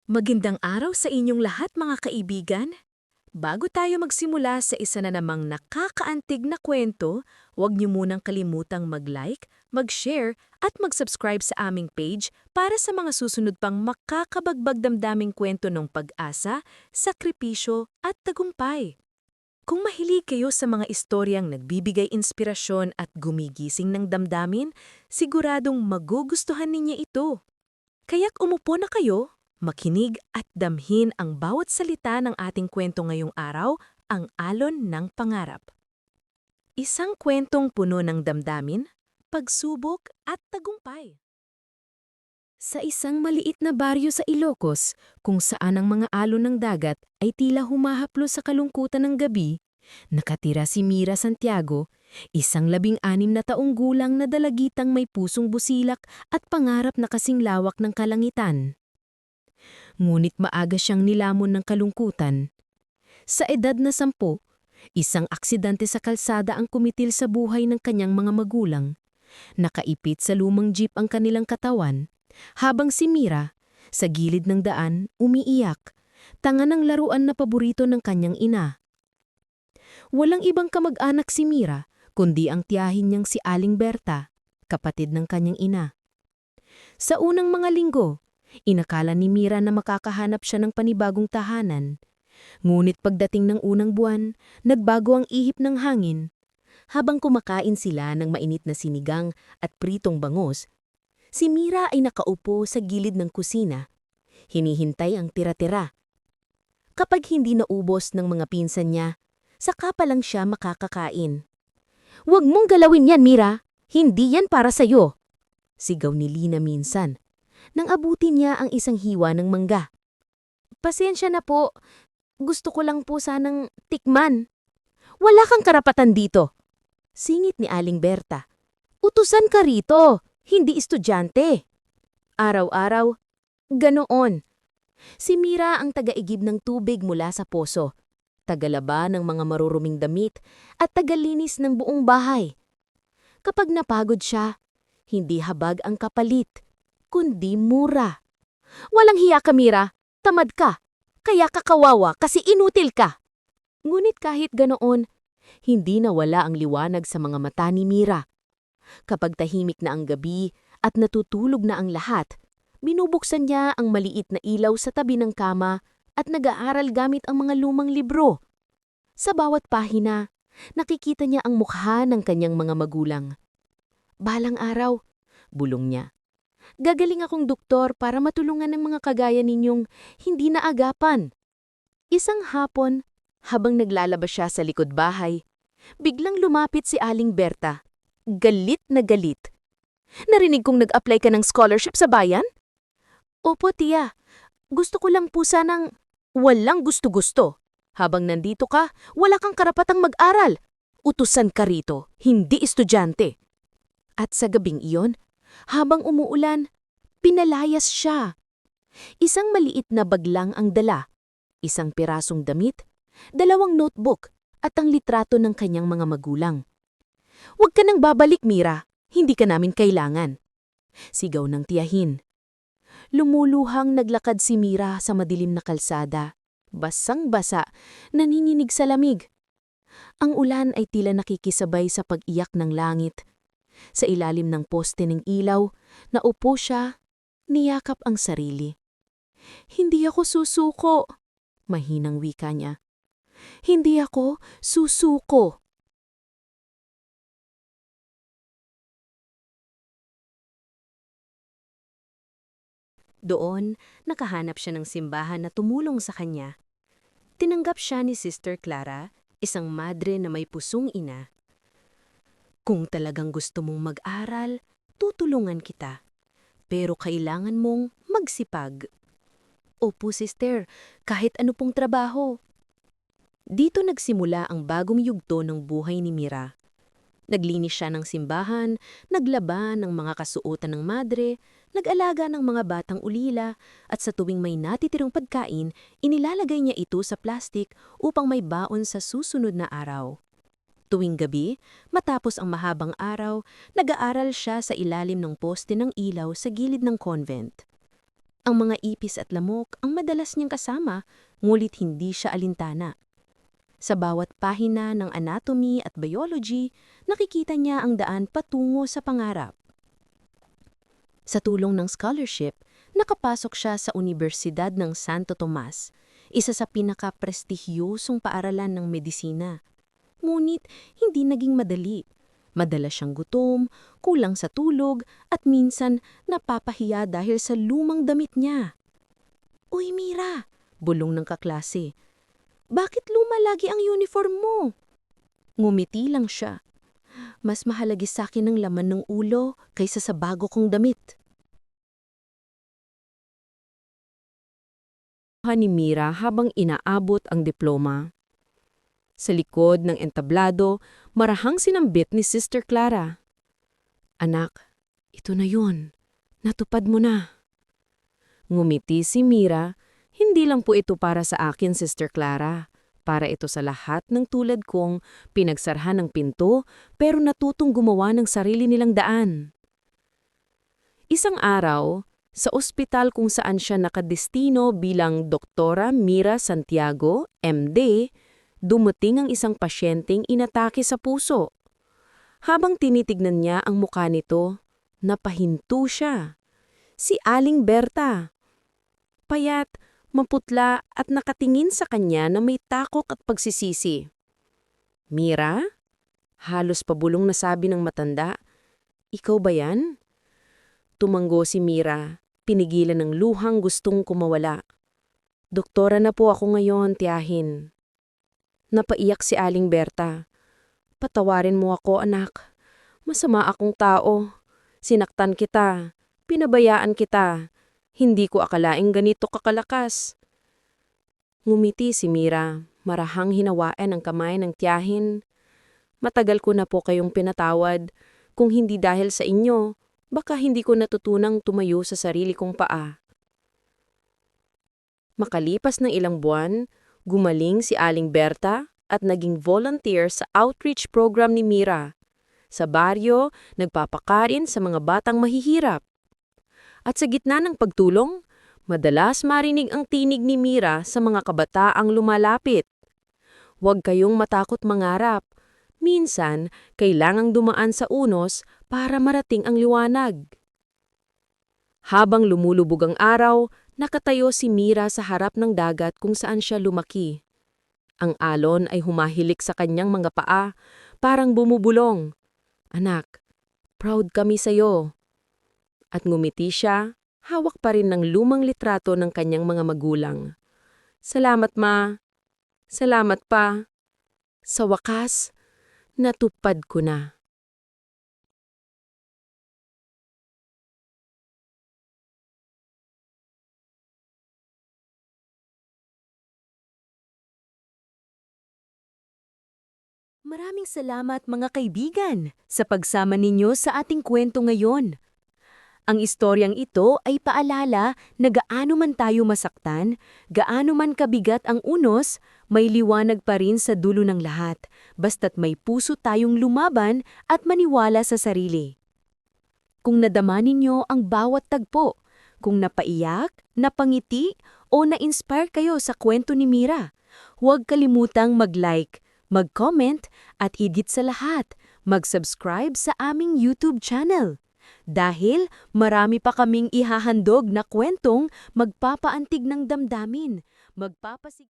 Magandang araw sa inyong lahat mga kaibigan. Bago tayo magsimula sa isa na namang nakakaantig na kwento, huwag niyo munang kalimutang mag-like, mag-share at mag-subscribe sa aming page para sa mga susunod pang makakabagbag damdaming kwento ng pag-asa, sakripisyo at tagumpay. Kung mahilig kayo sa mga istoryang nagbibigay inspirasyon at gumigising ng damdamin, siguradong magugustuhan ninyo ito. Kaya't umupo na kayo, makinig at damhin ang bawat salita ng ating kwento ngayong araw, ang alon ng pangarap. Isang kwentong puno ng damdamin, pagsubok at tagumpay. Sa isang maliit na baryo sa Ilocos, kung saan ang mga alon ng dagat ay tila humahaplos sa kalungkutan ng gabi, nakatira si Mira Santiago, isang 16 na taong gulang na dalagitang may pusong busilak at pangarap na kasing lawak ng kalangitan. Ngunit maaga siyang nilamon ng kalungkutan. Sa edad na 10, isang aksidente sa kalsada ang kumitil sa buhay ng kanyang mga magulang. Nakaipit sa lumang jeep ang kanilang katawan, habang si Mira, sa gilid ng daan, umiiyak, tanga ng laruan na paborito ng kanyang ina. Walang ibang kamag-anak si Mira, kundi ang tiyahin niyang si Aling Berta, kapatid ng kanyang ina. Sa unang mga linggo, inakala ni Mira na makakahanap siya ng panibagong tahanan. Ngunit pagdating ng unang buwan, nagbago ang ihip ng hangin. Habang kumakain sila ng mainit na sinigang at pritong bangus, si Mira ay nakaupo sa gilid ng kusina. Hinihintay ang tira-tira. Kapag hindi naubos ng mga pinsan niya, saka pa lang siya makakakain. "Huwag mong galawin yan, Mira! Hindi yan para sa'yo!" sigaw ni Lina minsan, nang abutin niya ang isang hiwa ng mangga. "Pasensya na po. Gusto ko lang po sanang tikman." "Wala kang karapatan dito!" singit ni Aling Berta. "Utusan ka rito, hindi estudyante." Araw-araw, ganoon. Si Mira ang tagaigib ng tubig mula sa poso, tagalaba ng mga maruruming damit at tagalinis ng buong bahay. Kapag napagod siya, hindi habag ang kapalit, kundi mura. "Walang hiya ka, Mira. Tamad ka. Kaya ka kawawa kasi inutil ka." Ngunit kahit ganoon, hindi nawala ang liwanag sa mga mata ni Mira. Kapag tahimik na ang gabi at natutulog na ang lahat, binubuksan niya ang maliit na ilaw sa tabi ng kama at nag-aaral gamit ang mga lumang libro. Sa bawat pahina, nakikita niya ang mukha ng kanyang mga magulang. "Balang araw," bulong niya, "gagaling akong doktor para matulungan ng mga kagaya ninyong hindi naagapan." Isang hapon, habang naglalaba siya sa likod bahay, biglang lumapit si Aling Berta. Galit na galit. "Narinig kong nag-apply ka ng scholarship sa bayan?" "Opo, tiya. Gusto ko lang po sanang..." "Walang gusto-gusto. Habang nandito ka, wala kang karapatang mag-aral. Utusan ka rito, hindi estudyante." At sa gabing iyon, habang umuulan, pinalayas siya. Isang maliit na bag lang ang dala, isang pirasong damit, 2 notebook at ang litrato ng kanyang mga magulang. "Huwag ka nang babalik, Mira. Hindi ka namin kailangan," sigaw ng tiyahin. Lumuluhang naglakad si Mira sa madilim na kalsada. Basang-basa, nanginginig sa lamig. Ang ulan ay tila nakikisabay sa pag-iyak ng langit. Sa ilalim ng poste ng ilaw, naupo siya, niyakap ang sarili. "Hindi ako susuko," mahinang wika niya. "Hindi ako susuko." Doon, nakahanap siya ng simbahan na tumulong sa kanya. Tinanggap siya ni Sister Clara, isang madre na may pusong ina. "Kung talagang gusto mong mag-aral, tutulungan kita. Pero kailangan mong magsipag." "Opo, Sister, kahit ano pong trabaho." Dito nagsimula ang bagong yugto ng buhay ni Mira. Naglinis siya ng simbahan, naglaba ng mga kasuotan ng madre, nag-alaga ng mga batang ulila, at sa tuwing may natitirang pagkain, inilalagay niya ito sa plastik upang may baon sa susunod na araw. Tuwing gabi, matapos ang mahabang araw, nag-aaral siya sa ilalim ng poste ng ilaw sa gilid ng convent. Ang mga ipis at lamok ang madalas niyang kasama, ngulit hindi siya alintana. Sa bawat pahina ng anatomy at biology, nakikita niya ang daan patungo sa pangarap. Sa tulong ng scholarship, nakapasok siya sa Universidad ng Santo Tomas, isa sa pinaka-prestihiyosong paaralan ng medisina. Ngunit hindi naging madali. Madalas siyang gutom, kulang sa tulog, at minsan napapahiya dahil sa lumang damit niya. "Uy, Mira!" bulong ng kaklase. "Bakit luma lagi ang uniform mo?" Ngumiti lang siya. "Mas mahalagi sa akin ang laman ng ulo kaysa sa bago kong damit." Ni Mira habang inaabot ang diploma. Sa likod ng entablado, marahang sinambit ni Sister Clara. "Anak, ito na yun. Natupad mo na." Ngumiti si Mira. "Hindi lang po ito para sa akin, Sister Clara. Para ito sa lahat ng tulad kong pinagsarhan ng pinto pero natutong gumawa ng sarili nilang daan." Isang araw, sa ospital kung saan siya nakadestino bilang Doktora Mira Santiago, MD, dumating ang isang pasyenteng inatake sa puso. Habang tinitignan niya ang mukha nito, napahinto siya. Si Aling Berta. Payat, maputla at nakatingin sa kanya na may takot at pagsisisi. "Mira?" Halos pabulong na sabi ng matanda. "Ikaw ba yan?" Tumanggo si Mira, pinigilan ng luhang gustong kumawala. "Doktora na po ako ngayon, tiyahin." Napaiyak si Aling Berta. "Patawarin mo ako, anak. Masama akong tao. Sinaktan kita. Pinabayaan kita. Hindi ko akalaing ganito kakalakas." Ngumiti si Mira, marahang hinawain ang kamay ng tiyahin. "Matagal ko na po kayong pinatawad. Kung hindi dahil sa inyo, baka hindi ko natutunang tumayo sa sarili kong paa." Makalipas ng ilang buwan, gumaling si Aling Berta at naging volunteer sa outreach program ni Mira. Sa baryo, nagpapakain sa mga batang mahihirap. At sa gitna ng pagtulong, madalas marinig ang tinig ni Mira sa mga kabataang lumalapit. "Huwag kayong matakot mangarap. Minsan, kailangang dumaan sa unos para marating ang liwanag." Habang lumulubog ang araw, nakatayo si Mira sa harap ng dagat kung saan siya lumaki. Ang alon ay humahilik sa kanyang mga paa, parang bumubulong. "Anak, proud kami sa'yo." At ngumiti siya, hawak pa rin ng lumang litrato ng kanyang mga magulang. "Salamat, Ma. Salamat pa. Sa wakas, natupad ko na." Maraming salamat mga kaibigan sa pagsama ninyo sa ating kwento ngayon. Ang istoryang ito ay paalala na gaano man tayo masaktan, gaano man kabigat ang unos, may liwanag pa rin sa dulo ng lahat, basta't may puso tayong lumaban at maniwala sa sarili. Kung nadama ninyo ang bawat tagpo, kung napaiyak, napangiti, o na-inspire kayo sa kwento ni Mira, huwag kalimutang mag-like, mag-comment, at higit sa lahat, mag-subscribe sa aming YouTube channel. Dahil marami pa kaming ihahandog na kwentong magpapaantig ng damdamin, magpapasig